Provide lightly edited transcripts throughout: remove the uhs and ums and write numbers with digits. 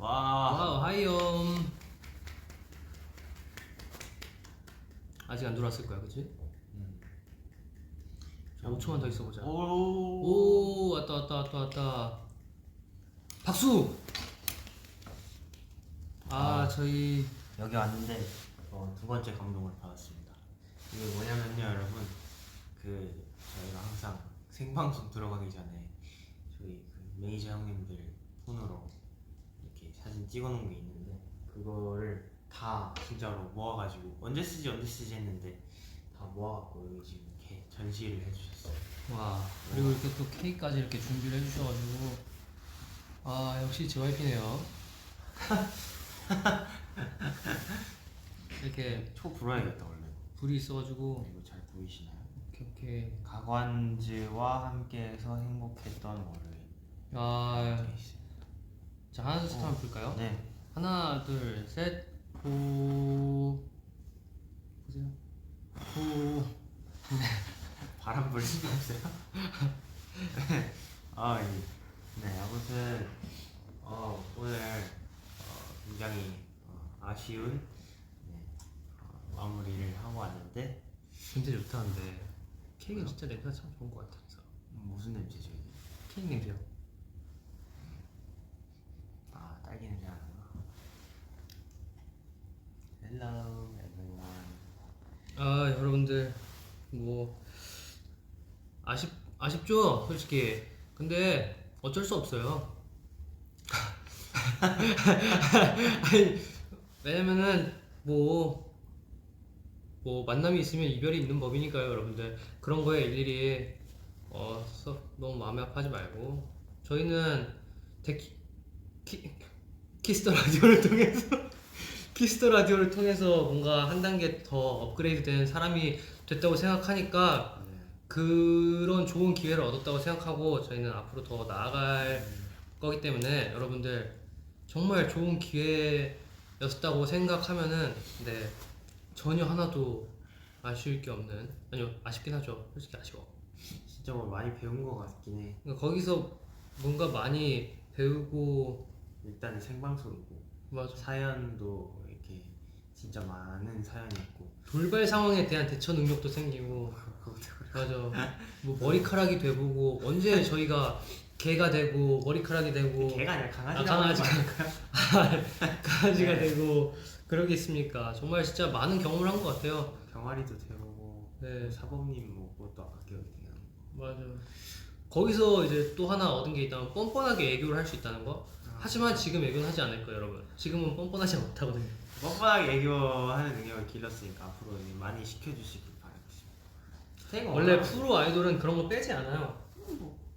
와우 하이엄. 아직 안 들어왔을 거야, 그치? 5초만 더 있어보자. 오 왔다. 박수! 저희 여기 왔는데 두 번째 감동을 받았습니다. 이게 뭐냐면요, 여러분. 저희가 항상 생방송 들어가기 전에 저희 매니저 형님들 폰으로 이렇게 사진 찍어놓은 게 있는데 그거를 다 진짜로 모아가지고 언제 쓰지 했는데 다 모아갖고 여기 지금 이렇게 전시를 해주셨어요. 와, 그리고 이렇게 또 케이크까지 이렇게 준비를 해주셔가지고 역시 JYP네요. 이렇게 초 불어야겠다 원래. 불이 있어가지고. 이거 잘 보이시나요? 오케이. 가관즈와 함께해서 행복했던 월요일. 자, 하나 둘셋 한번 볼까요? 네. 하나 둘셋 보세요. 바람 불 수가 없어요. 네, 아무튼 오늘 굉장히 아쉬운 마무리를 하고 왔는데 냄새 좋다는데 케이크는 진짜 냄새가 참 좋은 것 같아. 무슨 냄새죠 이게? 케이크 냄새요. 딸기 냄새 나는구나. Hello everyone. 여러분들 뭐 아쉽죠, 솔직히. 근데 어쩔 수 없어요. 아니, 왜냐면은 뭐 만남이 있으면 이별이 있는 법이니까요, 여러분들. 그런 거에 일일이 너무 마음이 아파하지 말고 저희는 키스터 라디오를 통해서 뭔가 한 단계 더 업그레이드된 사람이 됐다고 생각하니까 그런 좋은 기회를 얻었다고 생각하고 저희는 앞으로 더 나아갈 거기 때문에 여러분들 정말 좋은 기회였다고 생각하면은 전혀 하나도 아쉬울 게 없는, 아니요, 아쉽긴 하죠. 솔직히 아쉬워. 진짜 뭐 많이 배운 것 같긴 해. 그러니까 거기서 뭔가 많이 배우고. 일단 생방송이고 맞아. 사연도 이렇게 진짜 많은 사연이 있고 돌발 상황에 대한 대처 능력도 생기고. 맞아. 뭐 머리카락이 돼보고, 언제 저희가 개가 되고 머리카락이 되고. 개가 아니라 강아지가 되고 그러겠습니까? 정말 진짜 많은 경험을 한 것 같아요. 병아리도 되고. 네. 사범님 뭐 그것도 아까 기억이 나는 거. 맞아. 거기서 이제 또 하나 얻은 게 있다면 뻔뻔하게 애교를 할 수 있다는 거. 하지만 지금 애교는 하지 않을 거예요, 여러분. 지금은 뻔뻔하지 못하거든요. 뻔뻔하게 애교하는 능력을 길렀으니까 앞으로 많이 시켜주시길 바라겠습니다. 원래 프로 아이돌은 그런 거 빼지 않아요.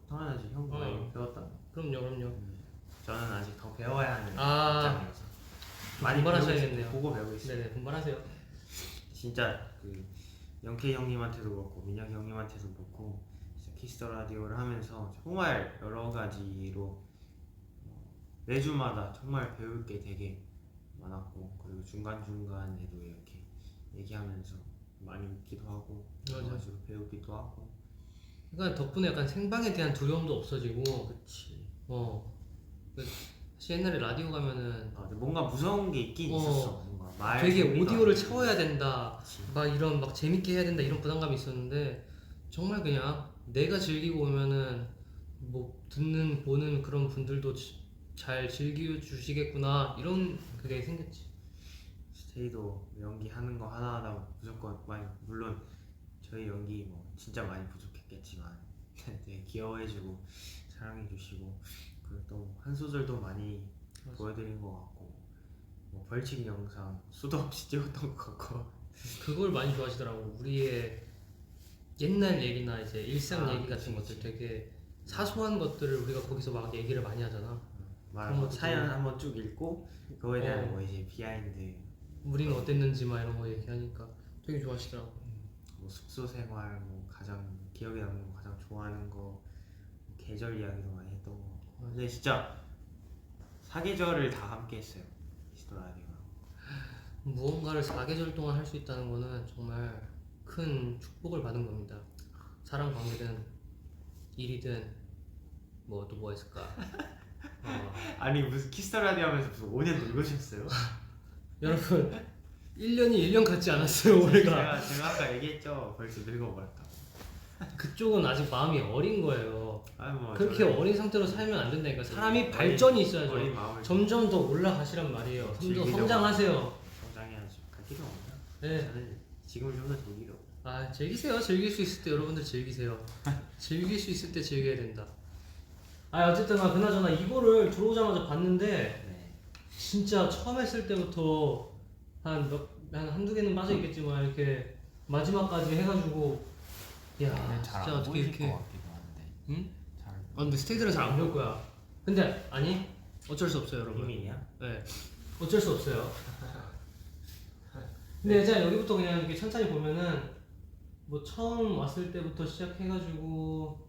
당연하지. 형 많이 배웠다. 그럼요. 저는 아직 더 배워야 하는 입장이어서 많이 분발하셔야겠네요. 보고 배우고 있어요. 네네, 분발하세요. 진짜 영케이 형님한테도 그렇고 민혁이 형님한테도 그렇고 키스터 라디오를 하면서 정말 여러 가지로 매주마다 정말 배울 게 되게 많았고, 그리고 중간중간에도 이렇게 얘기하면서 많이 웃기도 하고 여러 가지로 배우기도 하고. 그러니까 덕분에 약간 생방에 대한 두려움도 없어지고. 그치. 사실 옛날에 라디오 가면은 뭔가 무서운 게 있긴 있었어. 뭔가 되게 오디오를 채워야 된다, 막 이런 막 재밌게 해야 된다 이런 부담감이 있었는데 정말 그냥 내가 즐기고 오면은 뭐 듣는 보는 그런 분들도 잘 즐겨주시겠구나 이런 그게 생겼지. 스테이도 연기하는 거 하나하나 무조건 물론 저희 연기 뭐 진짜 많이 부족했겠지만 되게 귀여워해주고 사랑해주시고, 그리고 또 한 소절도 많이 보여드린 것 같고, 뭐 벌칙 영상 수도 없이 찍었던 것 같고 그걸 많이 좋아하시더라고. 우리의 옛날 얘기나 이제 일상 얘기 같은 것들, 되게 사소한 것들을 우리가 거기서 막 얘기를 많이 하잖아. 그런 사연 한번 쭉 읽고 그거에 대한 뭐 이제 비하인드, 우리는 어땠는지 막 이런 거 얘기하니까 되게 좋아하시더라고. 뭐 숙소 생활, 뭐 가장 기억에 남는 거, 가장 좋아하는 거, 계절 이야기도 많이 했던 거. 근데 진짜 사계절을 다 함께 했어요, 키스터 라디오랑. 무언가를 4계절 동안 할 수 있다는 거는 정말 큰 축복을 받은 겁니다. 사람 관계든 일이든 뭐 또 뭐 했을까. 아니 무슨 키스 라디오 하면서 무슨 5년 늙으셨어요? 여러분 1년이 1년 같지 않았어요 올해가. 제가 아까 얘기했죠. 벌써 늙어버렸다고. 그쪽은 아직 마음이 어린 거예요. 아니 뭐 그렇게 어린 상태로 살면 안 된다니까. 사람이 어린- 발전이 있어야죠. 어린 마음을 점점 더 올라가시란 말이에요. 좀 더 즐기려고 성장하세요. 성장해야죠. 갈 길이 없나? 네. 저는 지금을 좀 더 즐기려고. 아 즐기세요. 즐길 수 있을 때 여러분들 즐기세요. 즐길 수 있을 때 즐겨야 된다. 아 어쨌든 그나저나 이거를 들어오자마자 봤는데 네. 진짜 처음 했을 때부터 한 한두 개는 빠져 있겠지만 이렇게 마지막까지 해가지고 야 진짜 어떻게 이렇게 것 같기도 한데. 응? 잘. 아 근데 스테이지는 잘 안 배울 거야. 근데 아니 어쩔 수 없어요 여러분. 비밀이야? 네 어쩔 수 없어요. 근데 자 여기부터 그냥 이렇게 천천히 보면은 뭐 처음 왔을 때부터 시작해가지고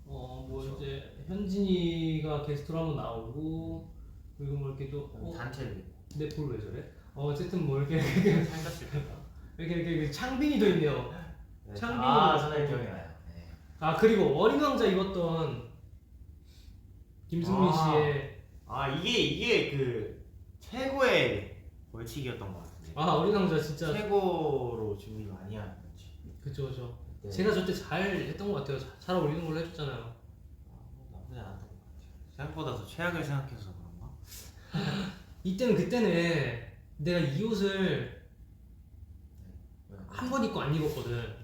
뭐 그쵸. 이제 현진이가 게스트로 한번 나오고 그리고 뭐 이렇게 또 단체로 내 볼 왜 저래? 어쨌든 뭐 이렇게 살렸을 때가. 이렇게 창빈이도 있네요. 창빈이. 아, 저는 기억이 나요. 네. 아 그리고 어린 왕자 입었던 김승민 씨의 이게 그 최고의 벌칙이었던 것 같은데. 어린 왕자 진짜 최고로 준비 많이 한 거지. 그죠. 네. 제가 저때 잘 했던 것 같아요. 잘 어울리는 걸로 해줬잖아요. 나쁘지 않았던 것 같아요. 생각보다 더 최악을 생각해서 그런가? 이때는 그때는 내가 이 옷을 한 번 입고 안 입었거든.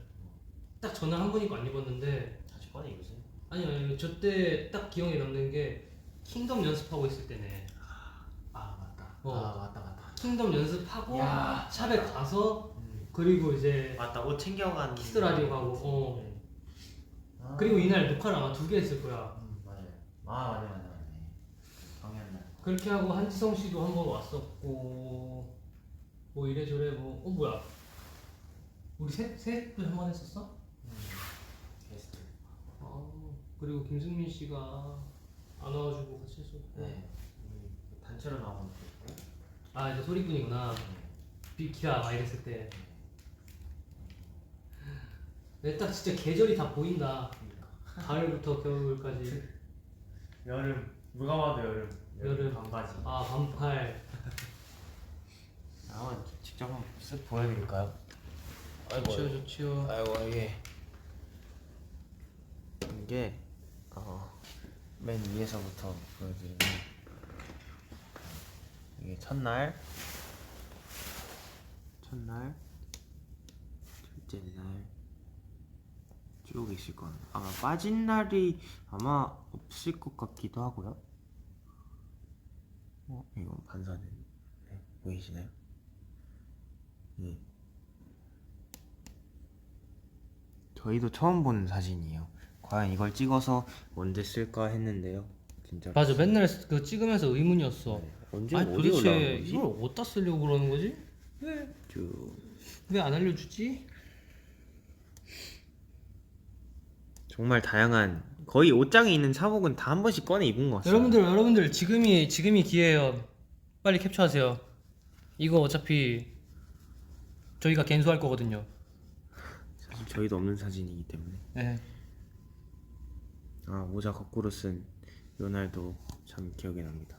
딱 전날 한 번 입고 안 입었는데 다시 꺼내 입으세요. 아니 저때 딱 기억에 남는 게 킹덤 연습하고 있을 때네. 아 맞다. 맞다. 킹덤 연습하고 야, 샵에 가서 그리고 이제 맞다. 옷 챙겨간. 키스 라디오 가고 네. 그리고 이날 녹화를 아마 2개 했을 거야. 맞아요. 맞네. 정했네. 그렇게 하고 한지성 씨도 한 번 왔었고 뭐 이래저래 뭐 뭐야 우리 셋도 한 번 했었어? 게스트. 그리고 김승민 씨가 안 와가지고 같이 했었고 네. 단체로 나온 거. 이제 소리꾼이구나. 비키라 막 이랬을 때. 내 딱 진짜 계절이 다 보인다. 가을부터 겨울까지. 여름. 누가 봐도 여름. 반바지. 반팔. 한번 직접 한번 쓱 보여드릴까요? 좋지요. 아이고 이게 맨 위에서부터 보여드리면 이게 첫날, 둘째 날 쭉 있을 거예요. 아마 빠진 날이 아마 없을 것 같기도 하고요. 이거 반사된 보이시나요? 네. 저희도 처음 보는 사진이에요. 과연 이걸 찍어서 언제 쓸까 했는데요. 진짜. 맞아, 맨날 그 찍으면서 의문이었어. 네. 언제 아니 어디 도대체 올라오는 거지? 이걸 어디다 쓰려고 그러는 거지? 왜 안 알려주지? 정말 다양한 거의 옷장에 있는 사복은 다 한 번씩 꺼내 입은 것 같아요. 여러분들 지금이 기회예요. 빨리 캡처하세요. 이거 어차피 저희가 갠수할 거거든요. 사실 저희도 없는 사진이기 때문에. 네. 모자 거꾸로 쓴 요날도 참 기억이 납니다.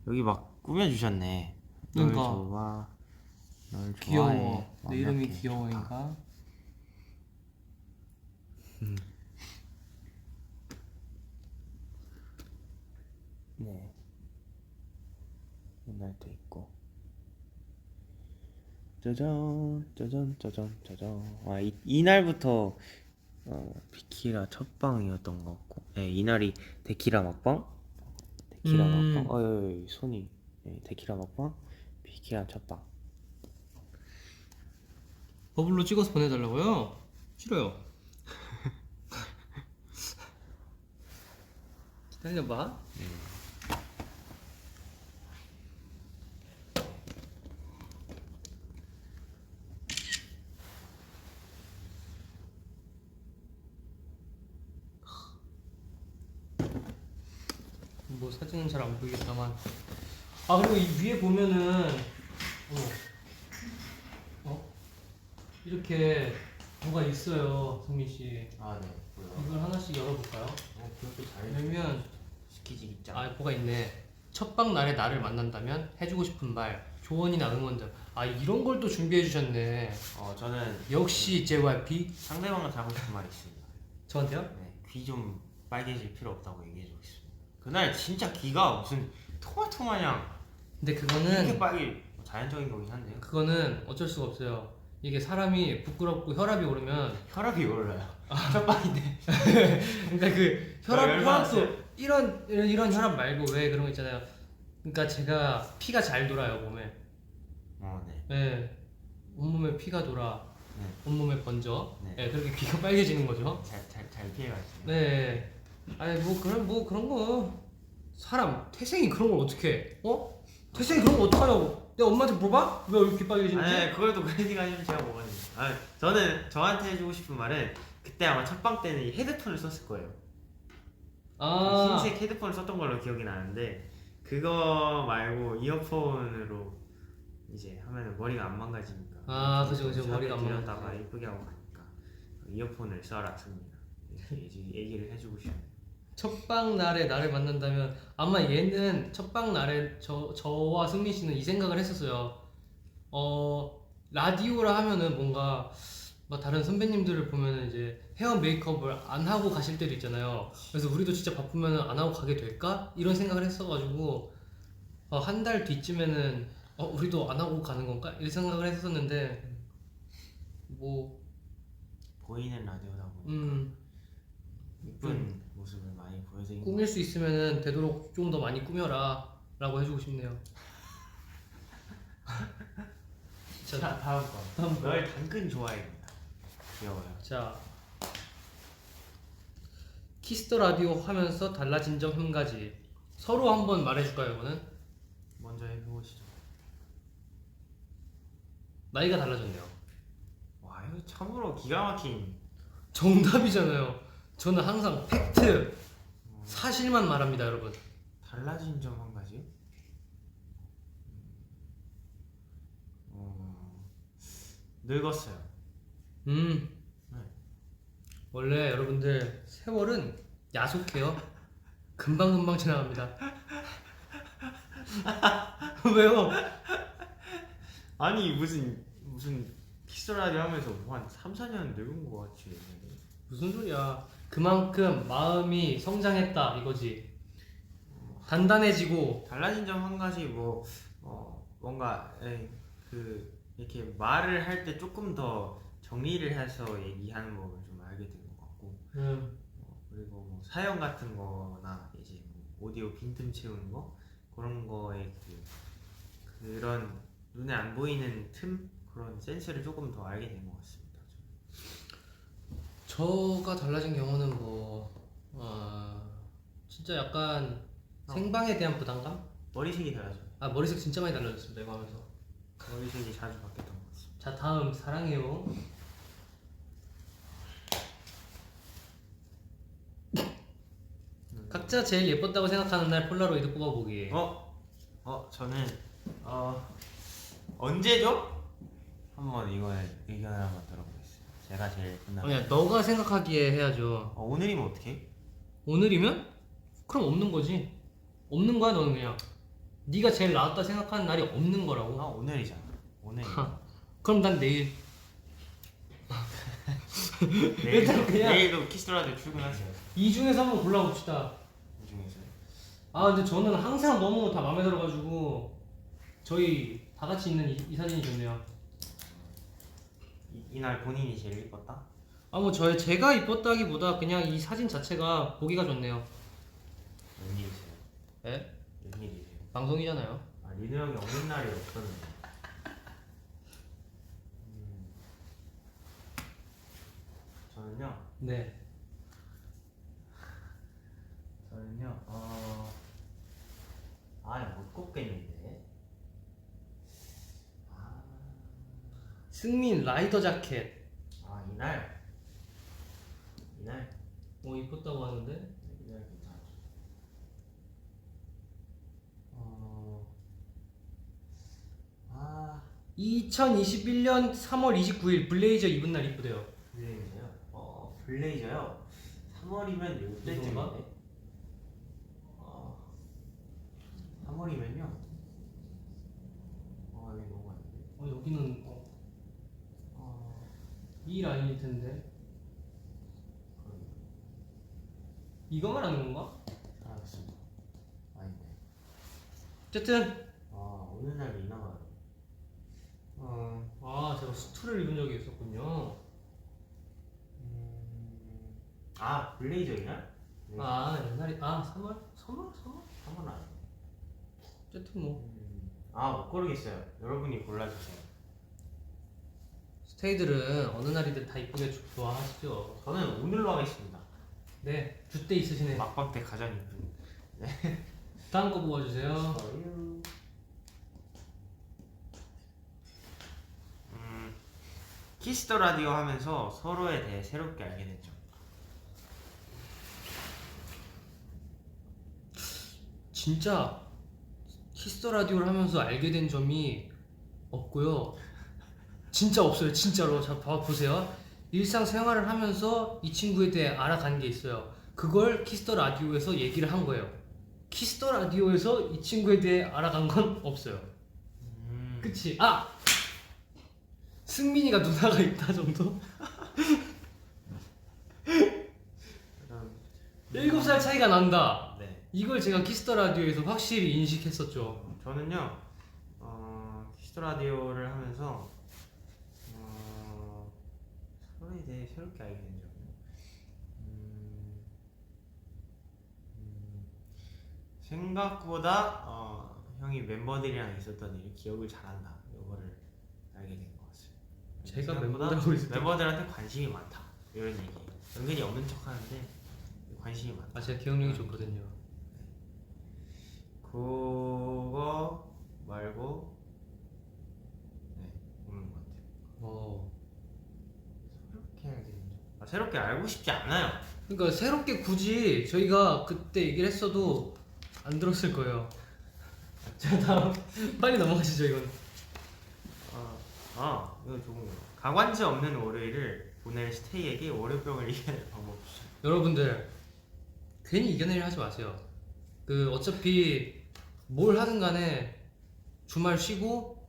여기 막 꾸며주셨네. 널 그러니까. 좋아, 널 귀여워. 좋아해. 내 이름이 완벽해. 귀여워인가? 네. 요날도 있고. 짜잔. 이날부터 비키라 첫 방이었던 것 같고, 네, 이날이 데키라 먹방, 손이, 네, 데키라 먹방, 비키라 첫 방. 버블로 찍어서 보내달라고요? 싫어요. 기다려봐. 뭐 사진은 잘 안 보이겠다만. 그리고 이 위에 보면은 이렇게 뭐가 있어요, 성민 씨. 네. 뭐요? 이걸 하나씩 열어볼까요? 그것도 왜냐면 시키지 입장. 아 뭐가 있네. 첫방 날에 나를 만난다면 해주고 싶은 말, 조언이나 응원들. 아 이런 걸 또 준비해 주셨네. 저는 역시 JYP. 상대방한테 하고 싶은 말이 있습니다. 저한테요? 네, 귀 좀 빨개질 필요 없다고 얘기해주고 있습니다. 그날 진짜 귀가 무슨 토마토 마냥 근데 이렇게 그거는 빨개 자연적인 거긴 한데요. 그거는 어쩔 수가 없어요. 이게 사람이 부끄럽고 혈압이 오르면 혈압이 올라요. 첫방인데. 그러니까 그 얼마나 혈압도 이런 혈압 말고 왜 그런 거 있잖아요. 그러니까 제가 피가 잘 돌아요 몸에. 네. 네. 온몸에 피가 돌아. 네. 온몸에 번져. 네. 네. 그렇게 귀가 빨개지는 거죠. 잘 피해가지고. 네. 아니 뭐 그런 거 사람 태생이 그런 걸 어떻게 해? 태생이 그런 거 어떡하냐고. 내가 엄마한테 물어봐? 왜 이렇게 빨개지는지? 아니 그걸 또 그런 얘기 하시면 제가 뭐가 됩니까? 저는 저한테 해주고 싶은 말은 그때 아마 첫방 때는 이 헤드폰을 썼을 거예요. 아, 흰색 헤드폰을 썼던 걸로 기억이 나는데 그거 말고 이어폰으로 이제 하면은 머리가 안 망가지니까. 아, 그죠, 머리가 안 들였다가 망가지고. 예쁘게 하고 가니까 이어폰을 써라 씁니다. 이렇게 이제 얘기를 해주고 싶어요. 첫방 날에 나를 만난다면 아마 얘는 첫방 날에 저와 승민 씨는 이 생각을 했었어요. 라디오라 하면은 뭔가 막 다른 선배님들을 보면은 이제 헤어 메이크업을 안 하고 가실 때도 있잖아요. 그래서 우리도 진짜 바쁘면은 안 하고 가게 될까? 이런 생각을 했어가지고 한 달 뒤쯤에는 우리도 안 하고 가는 건가? 이런 생각을 했었는데 뭐 보이는 라디오다 보니까 이쁜 모습을 많이 보여드리는 꾸밀 수 있으면은 되도록 좀 더 많이 꾸며라 라고 해주고 싶네요. 자 다음 거. 널 당근 좋아해입니다. 귀여워요. 자, 키스터 라디오 하면서 달라진 점 한 가지 서로 한번 말해줄까요? 이거는 먼저 해보시죠. 나이가 달라졌네요. 와 이거 참으로 기가 막힌. 정답이잖아요. 저는 항상 팩트, 사실만 말합니다, 여러분. 달라진 점 한 가지. 늙었어요. 네. 네. 원래 여러분들 세월은 야속해요. 금방금방 지나갑니다. 왜요? 아니 무슨 키스라디오 하면서 뭐한 3, 4년 늙은 거 같지. 무슨 소리야? 그만큼 마음이 성장했다 이거지. 단단해지고. 달라진 점 한 가지 뭔가 이렇게 말을 할 때 조금 더 정리를 해서 얘기하는 법을 좀 알게 된 것 같고 그리고 뭐 사연 같은 거나 이제 뭐 오디오 빈틈 채우는 거 그런 거에 그런 눈에 안 보이는 틈 그런 센스를 조금 더 알게 된 것 같습니다. 저가 달라진 경우는 진짜 약간 생방에 대한 부담감? 머리색이 달라져요. 머리색 진짜 많이 달라졌습니다 이거 하면서. 머리색이 자주 바뀌었던 것 같습니다. 자 다음 사랑해요. 각자 제일 예뻤다고 생각하는 날 폴라로이드 뽑아보기. 저는 언제죠? 한번 이거에 의견을 한번 들어보겠습니다. 제가 제일 끝나. 아니야 너가 생각하기에 해야죠. 오늘이면 어떻게? 오늘이면? 그럼 없는 거지. 없는 거야 너는 그냥. 네가 제일 나았다 생각하는 날이 없는 거라고. 오늘이잖아. 오늘. 그럼 난 내일. 내일도, 그냥- 내일도 키스라디오 출근하세요. 이 중에서 한번 골라봅시다. 이 중에서. 근데 저는 항상 너무 다 마음에 들어가지고 저희 다 같이 있는 이 사진이 좋네요. 이날 본인이 제일 예뻤다? 뭐 제가 이뻤다기보다 그냥 이 사진 자체가 보기가 좋네요. 웬일이세요? 예? 웬일이세요? 방송이잖아요. 리노 형이 없는 날이 없었는데. 저는요. 네. 못 꼽겠는데. 승민 라이더 자켓. 이날. 이뻤다고 하는데. 이날 괜찮았죠. 2021년 3월 29일 블레이저 입은 날 이쁘대요. 블레이저요? 블레이저요? 3월 3월이면 이건가? 요때쯤인데 3월이면요 여기 너무 많은데 여기는 이 라인일 텐데 이거 말하는 건가? 사라졌습니다. 아닌데 어쨌든 오늘 날 이나가 제가 수트를 입은 적이 있었군요. 블레이저이나? 옛날에 3월? 3월? 3월 아니에요. 어쨌든 뭐 못 고르겠어요. 여러분이 골라주세요. 스테이들은 어느 날이든 다 이쁘게 좋아하시죠. 저는 오늘로 하겠습니다. 네, 줏대 있으시네. 막방 때 가장 이쁜. 다음 거 뽑아주세요. 키스터 라디오 하면서 서로에 대해 새롭게 알게 됐죠. 진짜 키스터 라디오를 하면서 알게 된 점이 없고요. 진짜 없어요. 진짜로. 자, 보세요. 일상생활을 하면서 이 친구에 대해 알아간 게 있어요. 그걸 키스터 라디오에서 얘기를 한 거예요. 키스터 라디오에서 이 친구에 대해 알아간 건 없어요. 그치? 승민이가 누나가 있다 정도? 7살 차이가 난다. 네. 이걸 제가 키스터 라디오에서 확실히 인식했었죠. 저는요, 키스터 라디오를 하면서 서로에 대해 새롭게 알게 된 점이요. 생각보다 형이 멤버들이랑 있었던 일 기억을 잘한다. 이거를 알게 된 것 같습니다. 제가 생각보다 멤버들하고 있을 때 멤버들한테 관심이 많다. 이런 얘기. 은근히 없는 척하는데 관심이 많다. 제가 기억력이 좋거든요. 그거 말고 없는 것 같아요. 새롭게 알게 된 점. 새롭게 알고 싶지 않아요. 그러니까 새롭게 굳이 저희가 그때 얘기를 했어도 안 들었을 거예요. 자, 다음 빨리 넘어가시죠. 이건 이거 좋은 거. 가관지 없는 월요일을 보낼 스테이에게 월요병을 이겨낼 방법 주시죠. 여러분들 괜히 이겨내려 하지 마세요. 어차피 뭘 하든 간에 주말 쉬고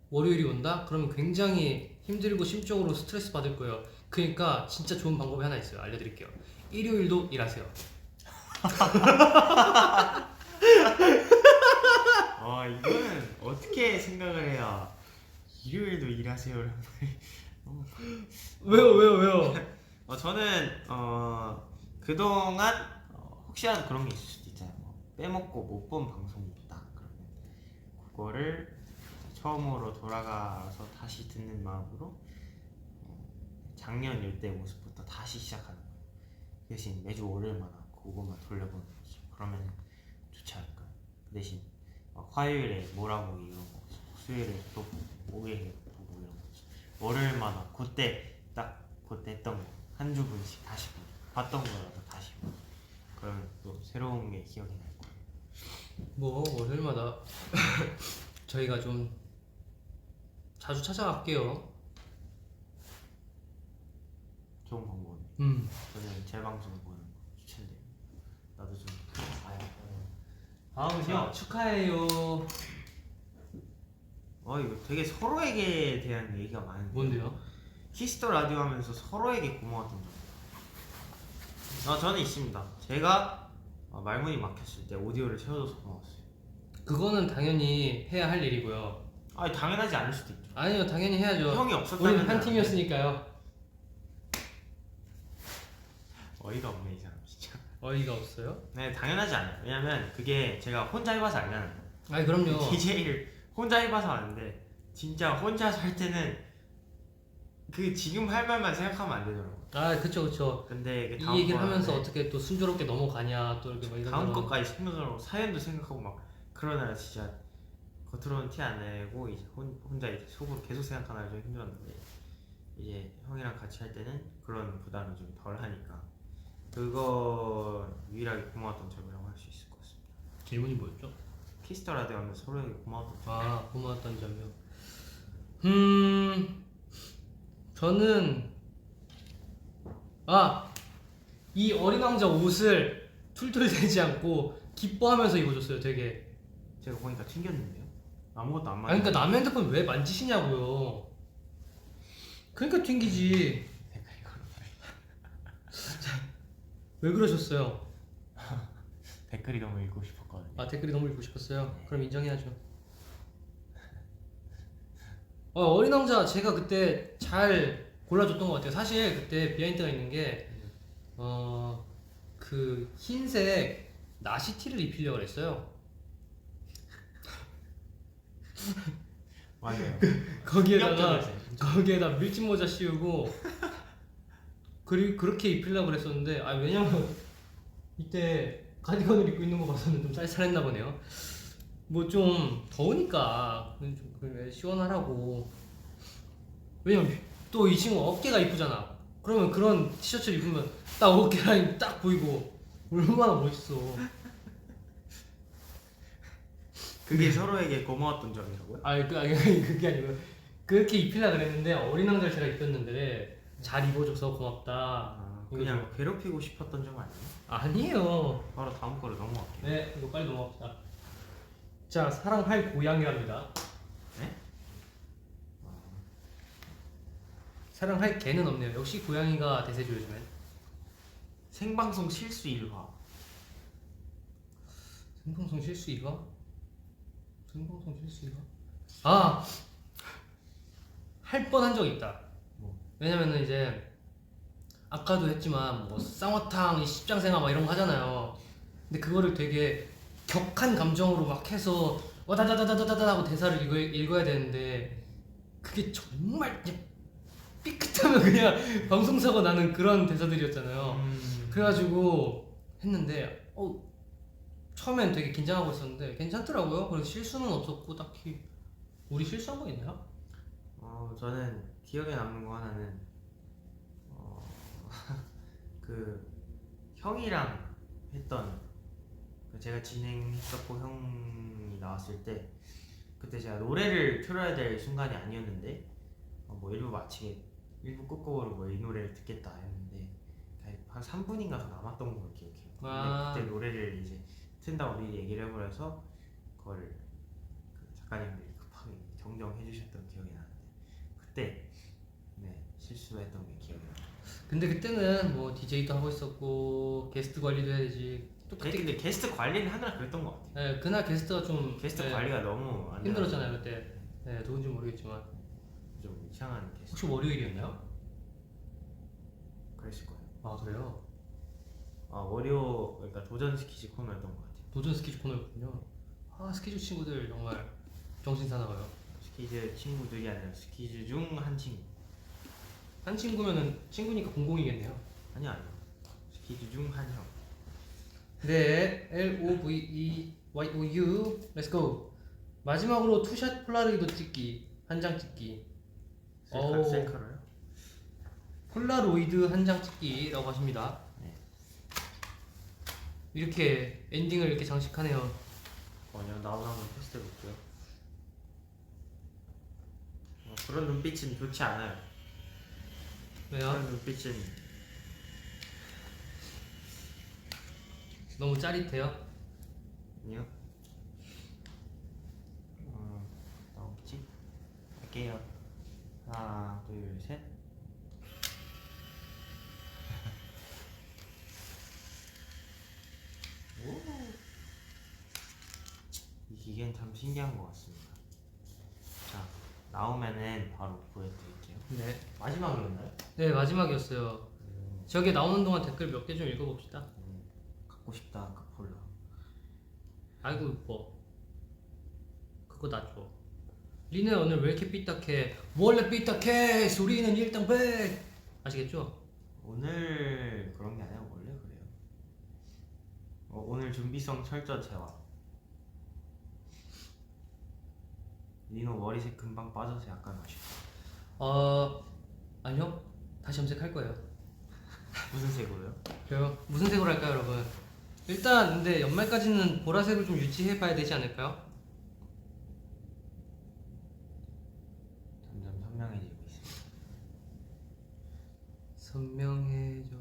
월요일이 온다? 그러면 굉장히 힘들고 심적으로 스트레스 받을 거예요. 그러니까 진짜 좋은 방법이 하나 있어요. 알려드릴게요. 일요일도 일하세요. 이거는 어떻게 생각을 해야 일요일도 일하세요. 왜요? 저는 그동안 혹시라도 그런 게 있을 수도 있잖아요. 빼먹고 못 본 방송이 있다. 그러면 그거를 처음으로 돌아가서 다시 듣는 마음으로 작년 일대 모습부터 다시 시작하는 거예요. 대신 매주 월요일마다 그것만 돌려보는 거죠. 그러면 좋지 않을까요? 그 대신 화요일에 몰아보기 이런 거, 수요일에 또 보고, 목요일에 보고 이런 거, 월요일마다 그때 했던 거 한 주 분씩 다시 보고, 봤던 거라도 다시 보고, 그러면 또 새로운 게 기억이 날 거예요. 뭐 월요일마다 저희가 좀 자주 찾아갈게요. 좋은 방법이에요. 저는 제 방송 보는 거 추천드려요. 나도 좀 다음은요. 축하해요. 이거 되게 서로에게 대한 얘기가 많은데. 뭔데요? 키스터 라디오 하면서 서로에게 고마웠던 점. 저는 있습니다. 제가 말문이 막혔을 때 오디오를 채워줘서 고마웠어요. 그거는 당연히 해야 할 일이고요. 당연하지 않을 수도 있죠. 아니요, 당연히 해야죠. 형이 없었다면 우리는 한 팀이었으니까요. 어이가 없네 이 사람 진짜. 어이가 없어요? 네, 당연하지 않아요. 왜냐면 그게 제가 혼자 해봐서 알잖아요. 그럼요. DJ를 혼자 해봐서 아는데 진짜 혼자서 할 때는 지금 할 말만 생각하면 안 되더라고. 그쵸. 근데 이 얘기를 하면서 어떻게 또 순조롭게 넘어가냐, 또 이렇게 막 이런 다음 것까지 생각하고 사연도 생각하고 막 그러느라 진짜 겉으로는 티 안 내고 이제 혼자 이제 속으로 계속 생각하느라 좀 힘들었는데, 이제 형이랑 같이 할 때는 그런 부담이 좀 덜 하니까 그거 유일하게 고마웠던 점이라고 할 수 있을 것 같습니다. 질문이 뭐였죠? 키스터 라디오 하면 서로에게 고마웠던 점. 고마웠던 점이요. 저는 이 어린 왕자 옷을 툴툴대지 않고 기뻐하면서 입어줬어요. 되게. 제가 보니까 튕겼는데요. 아무것도 안 아 맞아요. 그러니까 남의 핸드폰 왜 만지시냐고요. 그러니까 튕기지. 댓글 걸어. 왜 그러셨어요? 댓글이 너무 읽고 싶었거든요. 아 댓글이 너무 읽고 싶었어요. 네. 그럼 인정해야죠. 어린 왕자 제가 그때 잘 골라줬던 것 같아요. 사실 그때 비하인드가 있는 게 그 흰색 나시티를 입히려고 그랬어요. 맞아요. 거기에다가 충격적이었어요. 거기에다 밀짚 모자 씌우고 그렇게 입히려고 그랬었는데 왜냐면 이때 가디건을 입고 있는 거 봐서는 좀 쌀쌀했나 보네요. 뭐 좀 더우니까 좀 시원하라고. 왜냐면 또 이 친구 어깨가 이쁘잖아. 그러면 그런 티셔츠를 입으면 딱 어깨 라인 딱 보이고 얼마나 멋있어. 그게 서로에게 고마웠던 점이라고요? 그게 아니고 그렇게 입히려 그랬는데 어린 왕자를 제가 입혔는데 잘 입어줘서 고맙다. 그냥 괴롭히고 싶었던 점 아니에요? 아니에요. 바로 다음 거로 넘어갈게요. 네, 이거 빨리 넘어갑시다. 자, 사랑할 고양이랍니다. 네? 사랑할 개는 없네요. 역시 고양이가 대세죠 요즘엔. 생방송 실수 일화. 생방송 실수 이거? 생방송 실수 이거? 아! 할 뻔한 적 있다. 뭐? 왜냐면은 이제 아까도 했지만 뭐 쌍화탕, 이 십장생화 막 이런 거 하잖아요. 근데 그거를 되게 격한 감정으로 막 해서 와다다다다다다 하고 대사를 읽어야 되는데 그게 정말 그냥 삐끗하면 그냥 방송사고 나는 그런 대사들이었잖아요. 그래가지고 했는데 처음엔 되게 긴장하고 있었는데 괜찮더라고요. 그래서 실수는 없었고 딱히. 우리 실수한 거 있나요? 저는 기억에 남는 거 하나는 그 형이랑 했던 제가 진행했었고 형이 나왔을 때 그때 제가 노래를 틀어야 될 순간이 아니었는데 뭐 1부 마치게 1부 끝곡으로 뭐 이 노래를 듣겠다 했는데 한 3분인가 더 남았던 걸로 기억해요. 근데 그때 노래를 이제 튼다고 미리 얘기를 해버려서 그걸 그 작가님들이 급하게 정정해 주셨던 기억이 나는데 그때 실수했던 게 기억이 나요. 근데 그때는 뭐 DJ도 하고 있었고 게스트 관리도 해야지. 또 그때 근데 게스트 관리는 하느라 그랬던 것 같아요. 네, 그날 게스트가 좀 게스트 관리가 너무 안 힘들었잖아요 그때. 네, 누군지 모르겠지만 좀 이상한 게스트. 혹시 월요일이었나요? 그랬을 거예요. 아 그래요? 월요 그러니까 도전 스키즈 코너였던 것 같아요. 도전 스키즈 코너였군요. 스키즈 친구들 정말 정신 사나워요. 스키즈 친구들이 아니라 스키즈 중 한 친구. 한 친구면은 친구니까 공공이겠네요. 아니요. 스키즈 중 한 형. 네, LOVEYOU, Let's go. 마지막으로 투샷 폴라로이드 찍기, 한 장 찍기. 셀카로요? 폴라로이드 한 장 찍기라고 하십니다. 네. 이렇게 엔딩을 이렇게 장식하네요. 나도 한번 테스트 해볼게요. 그런 눈빛은 좋지 않아요. 왜요? 그런 눈빛은 너무 짜릿해요? 아니요. 나오겠지? 할게요. 하나, 둘, 셋. 오. 이 기계는 참 신기한 것 같습니다. 자, 나오면은 바로 보여드릴게요. 네. 마지막이었나요? 네, 마지막이었어요. 저게 나오는 동안 댓글 몇 개 좀 읽어봅시다. 갖고 싶다 그 폴라. 아이고 이뻐. 그거 놔줘. 리네 오늘 왜 이렇게 삐딱해? 원래 삐딱해! 소리는 일당백! 아시겠죠? 오늘 그런 게 아니라 원래 그래요. 오늘 준비성 철저 제와. 리노 머리색 금방 빠져서 약간 아쉽다. 아니요. 다시 염색할 거예요. 무슨 색으로요? 그래요? 무슨 색으로 할까요, 여러분? 일단 근데 연말까지는 보라색을 좀 유지해봐야 되지 않을까요? 점점 선명해지고 있습니다. 선명해져.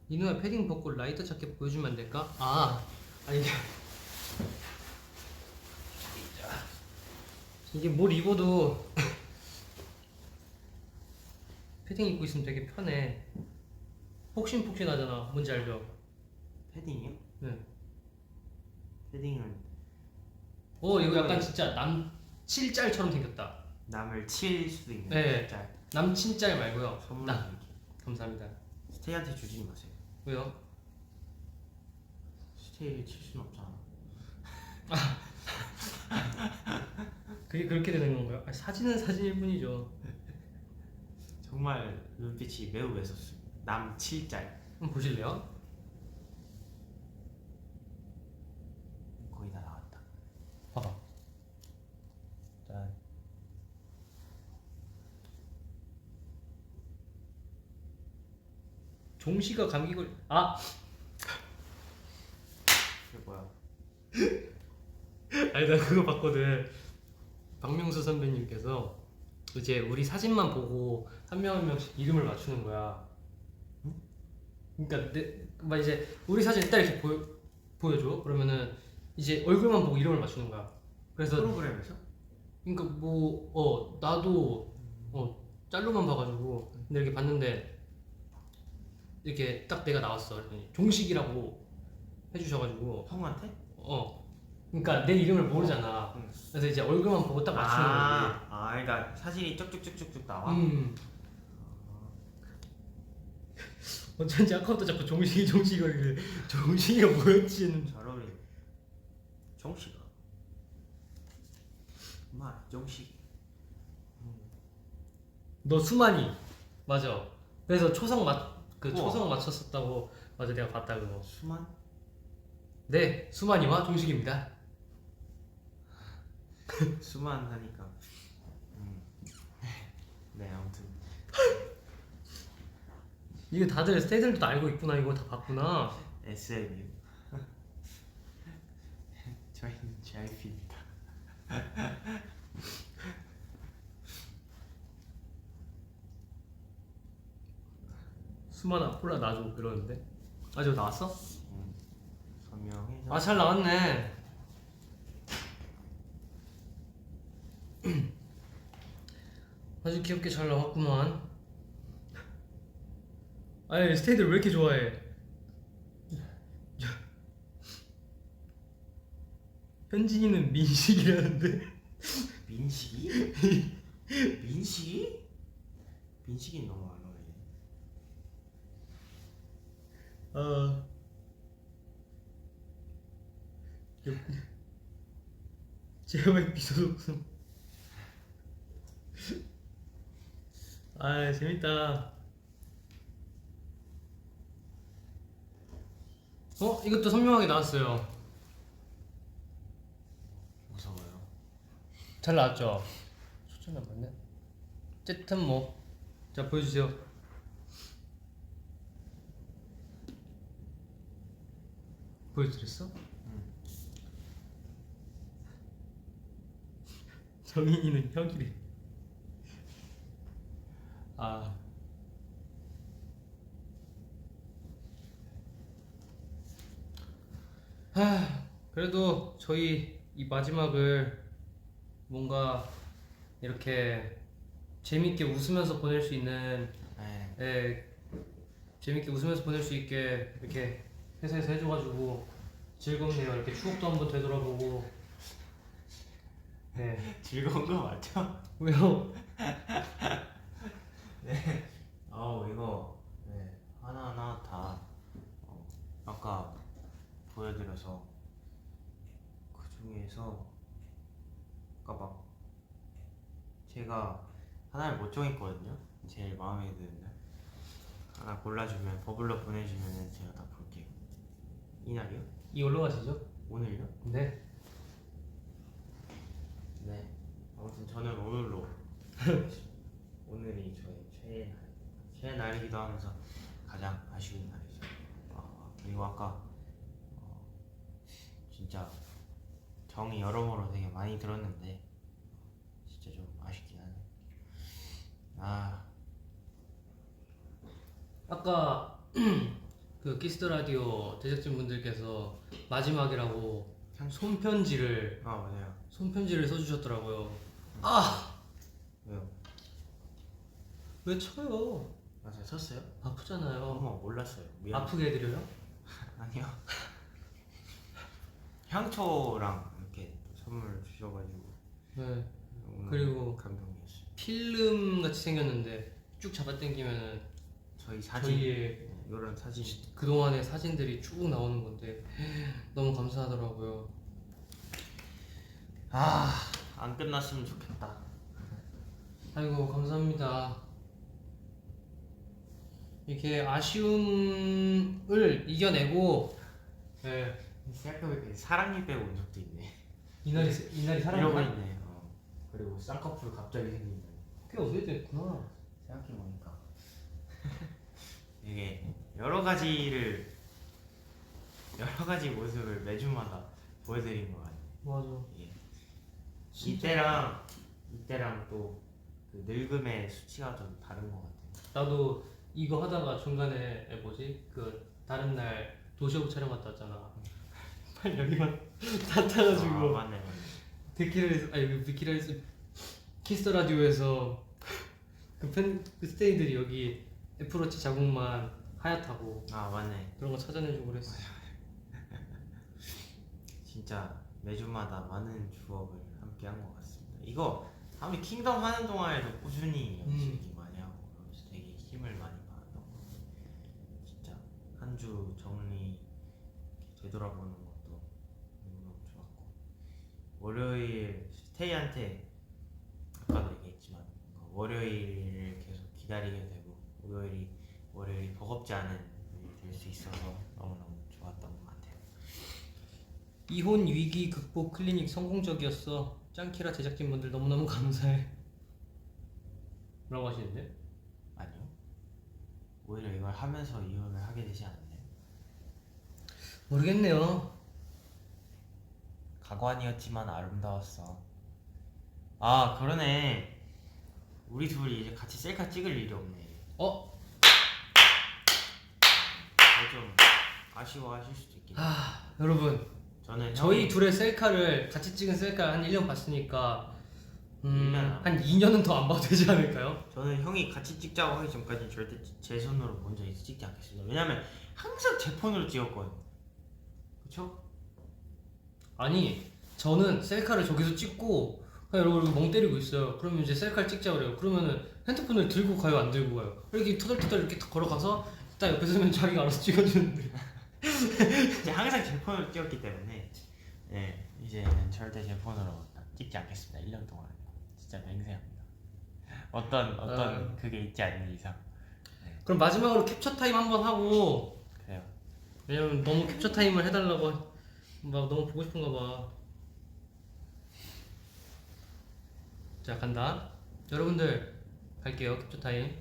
이누야 패딩 벗고 라이터 자켓 보여주면 안 될까? 아니 이게 뭘 입어도 패딩 입고 있으면 되게 편해. 폭신폭신하잖아. 뭔지 알죠? 패딩이요? 네. 패딩은 이거 약간 진짜 남칠짤처럼 생겼다. 남을 칠 수도 있는 네. 짤. 남친짤 말고요. 선물로 드릴게요. 감사합니다. 스테이한테 주지 마세요. 왜요? 스테이를 칠 수는 없잖아. 그게 그렇게 되는 건가요? 사진은 사진일 뿐이죠. 정말 눈빛이 매우 매섭습니다. 남 7짤 한번 보실래요? 거의 다 나왔다. 봐봐. 짠. 종씨가 감기 걸. 이게 뭐야? 아니 나 그거 봤거든. 박명수 선배님께서 이제 우리 사진만 보고 한 명 한 명씩 이름을 맞추는 거야. 그러니까 막 이제 우리 사진 딱 이렇게 보여줘. 그러면은 이제 얼굴만 보고 이름을 맞추는 거야. 그래서 프로그램에서? 그러니까 뭐 나도 짤로만 봐가지고 근데 이렇게 봤는데 이렇게 딱 내가 나왔어. 그랬더니 종식이라고 해주셔가지고 형한테? 그러니까 내 이름을 모르잖아. 응. 그래서 이제 얼굴만 보고 딱 맞추는 거지. 그러니까 사진이 쭉쭉쭉쭉쭉 나와? 어쩐지 아까부터 자꾸 종식이가 이래. 종식이가 뭐였지는. 잘 어울리네. 정씨가. 정씨. 너 수만이 맞아. 그래서 초성 우와. 초성 맞췄었다고. 맞아, 내가 봤다 그거. 수만? 네, 수만이와 종식입니다. 수만 하니까. 네, 아무튼 이거 다들 스테이들도 알고 있구나. 이거 다 봤구나. SM이요. 저희는 JYP입니다. 수만아 콜라 놔줘 이러는데. 저거 나왔어? 서명해서. 잘 나왔네. 아주 귀엽게 잘 나왔구만. 아니 스테이들 왜 이렇게 좋아해? 현진이는 민식이라는데. 민식이? 민식이? 민식이는 너무 안 어울리네. JYP 소속품. 재밌다. 이것도 선명하게 나왔어요. 무서워요. 잘 나왔죠? 초점이 안 맞네. 어쨌든 뭐, 자 보여주세요. 보여드렸어? 정인이는 혁이래. 그래도 저희 이 마지막을 뭔가 이렇게 재밌게 웃으면서 보낼 수 있는, 네. 재밌게 웃으면서 보낼 수 있게 이렇게 회사에서 해줘가지고 즐겁네요. 이렇게 추억도 한번 되돌아보고. 네. 즐거운 거 맞죠? 왜요? 네. 이거 하나하나 다 아까 보여드려서 그 중에서 아까 막 제가 하나를 못 정했거든요. 제일 마음에 드는 날 하나 골라주면 버블러 보내주면 제가 다 볼게요. 이날이요? 이 올라가시죠? 오늘요? 네. 네. 아무튼 저는 오늘로 오늘이 저의 최애 날이기도 하면서 가장 아쉬운 날이죠. 그리고 아까 진짜 정이 여러모로 되게 많이 들었는데 진짜 좀 아쉽긴 하네. 아까 그 키스터 라디오 제작진분들께서 마지막이라고 손편지를 맞아요. 써주셨더라고요. 아! 왜요? 왜 쳐요? 맞아요. 쳤어요? 아프잖아요. 어머 몰랐어요. 미안. 아프게 해드려요? 아니요. 향초랑 이렇게 또 선물 주셔가지고 네. 너무 그리고 감동이었어요. 필름 같이 생겼는데 쭉 잡아당기면은 저희 사진 저희의 이런 사진 그동안의 사진들이 쭉 나오는 건데 너무 감사하더라고요. 안 끝났으면 좋겠다. 아이고 감사합니다. 이렇게 아쉬움을 이겨내고 네. 생각해보니까 사랑니 빼고 온 적도 있네. 이날이 이러고 사랑이다. 있네. 그리고 쌍꺼풀 갑자기 생긴 거. 꽤 오래됐구나. 생각해보니까 이게 여러 가지 모습을 매주마다 보여드린 것 같아요. 맞아. 예. 진짜. 이때랑 또 그 늙음의 수치가 좀 다른 것 같아요. 나도 이거 하다가 중간에 그 다른 날 도시오브 촬영 갔다 왔잖아. 팔 여기만 다 타가지고 맞네. 비키라에서 키스 라디오에서 그 스테이들이 여기 애플워치 자국만 하얗다고 맞네. 그런 거 찾아내주고 그랬어. 진짜 매주마다 많은 추억을 함께 한 것 같습니다. 이거 아무리 킹덤 하는 동안에도 꾸준히 열심히 많이 하고 그러면서 되게 힘을 많이 받았던 것 같아요. 진짜 한 주 정리 되돌아보는 것도 너무너무 좋았고, 월요일 스테이한테 아까도 얘기했지만 월요일을 계속 기다리게 되고 월요일이 버겁지 않은 일이 될 수 있어서 너무너무 좋았던 것 같아요. 이혼 위기 극복 클리닉 성공적이었어. 짱키라 제작진분들 너무너무 감사해. 라고 하시는데? 아니요. 오히려 이걸 하면서 이혼을 하게 되지 않았나요? 모르겠네요. 가관이었지만 아름다웠어. 그러네. 우리 둘이 이제 같이 셀카 찍을 일이 없네. 좀 아쉬워하실 수도 있겠네. 여러분 저는 저희 둘의 셀카를 같이 찍은 셀카 한 1년 봤으니까 1년 한 2년은 더 안 봐도 되지 않을까요? 저는 형이 같이 찍자고 하기 전까지는 절대 제 손으로 먼저 찍지 않겠습니다. 왜냐면 항상 제 폰으로 찍었거든. 그쵸? 아니 저는 셀카를 저기서 찍고 그냥 여러분 멍 때리고 있어요. 그러면 이제 셀카를 찍자 그래요. 그러면은 핸드폰을 들고 가요 안 들고 가요? 이렇게 터덜터덜 이렇게 걸어가서 딱 옆에 서면 자기가 알아서 찍어주는데 이제 항상 제 폰으로 찍었기 때문에 이제는 절대 제 폰으로 찍지 않겠습니다. 1년 동안 진짜 맹세합니다. 어떤 그게 있지 않는 이상. 그럼 마지막으로 캡처 타임 한번 하고 그래요. 왜냐면 너무 캡처 타임을 해달라고 막 너무 보고 싶은가 봐. 자 간다. 여러분들 갈게요. 캡처 타임.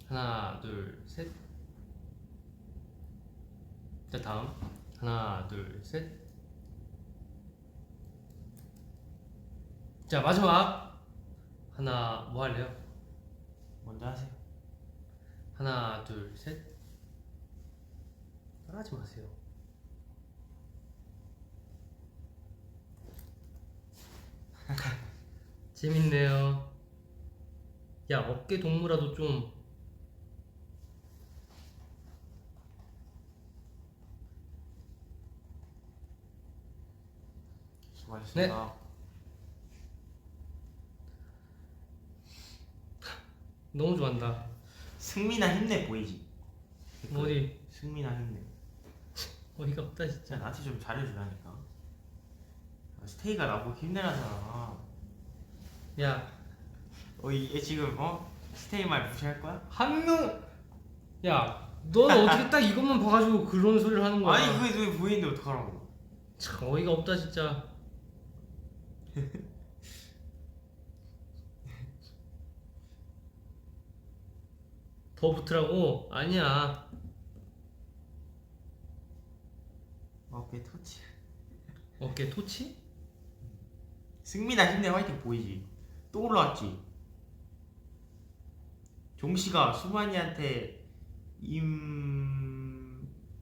하나 둘 셋. 자 다음 하나 둘 셋. 자 마지막 하나 뭐 할래요? 먼저 하세요. 하나 둘 셋. 따라하지 마세요. 재밌네요. 야 어깨 동무라도 좀. 수고하셨습니다. 너무 좋아한다. 승민아 힘내 보이지? 어디 승민아 힘내. 어이가 없다 진짜 진짜. 나한테 좀 잘해주라니까. 스테이가 나보고 힘내라잖아. 야 얘 지금 스테이 말 무시할 거야? 한 명. 야 너는 어떻게 딱 이것만 봐가지고 그런 소리를 하는 거야? 아니 그게 눈에 보이는데 어떡하라고. 참 어이가 없다 진짜. 더 붙으라고? 아니야. 어깨 터치. 어깨 토치? 승민아 힘내 화이팅 보이지? 또 올라왔지? 종씨가 수만이한테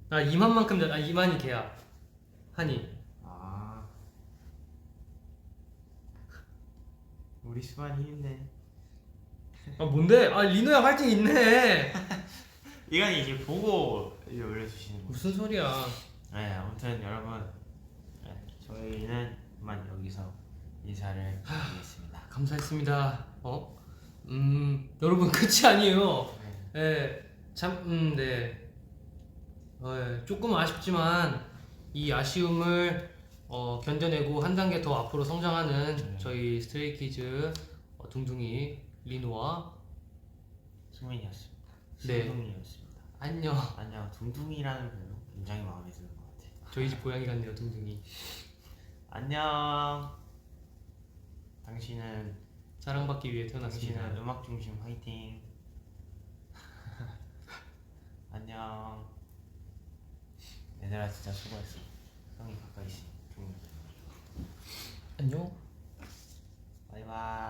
나 이만만큼 이만이 걔야. 한이. 아 우리 수만이 힘내. 아 뭔데? 아 리노 형 할 줄 있네. 이건 이제 보고 이제 올려주시는 거. 무슨 소리야? 네, 아무튼 여러분, 네, 저희는 그만 여기서 인사를 드리겠습니다. 감사했습니다. 여러분 끝이 아니에요. 네. 예, 참, 네. 조금 아쉽지만 이 아쉬움을 견뎌내고 한 단계 더 앞으로 성장하는 네. 저희 스트레이키즈 둥둥이 리노와 수민이었습니다. 네. 수민이었습니다. 안녕. 안녕. 둥둥이라는 별명 굉장히 마음에 드는 것 같아요. 저희 집 고양이 같네요, 둥둥이. 안녕. 당신은 사랑받기 위해 태어났습니다. 당신은 음악 중심 화이팅. 안녕. 얘들아 진짜 수고했어. 형이 가까이 있어. 안녕. 바이바이.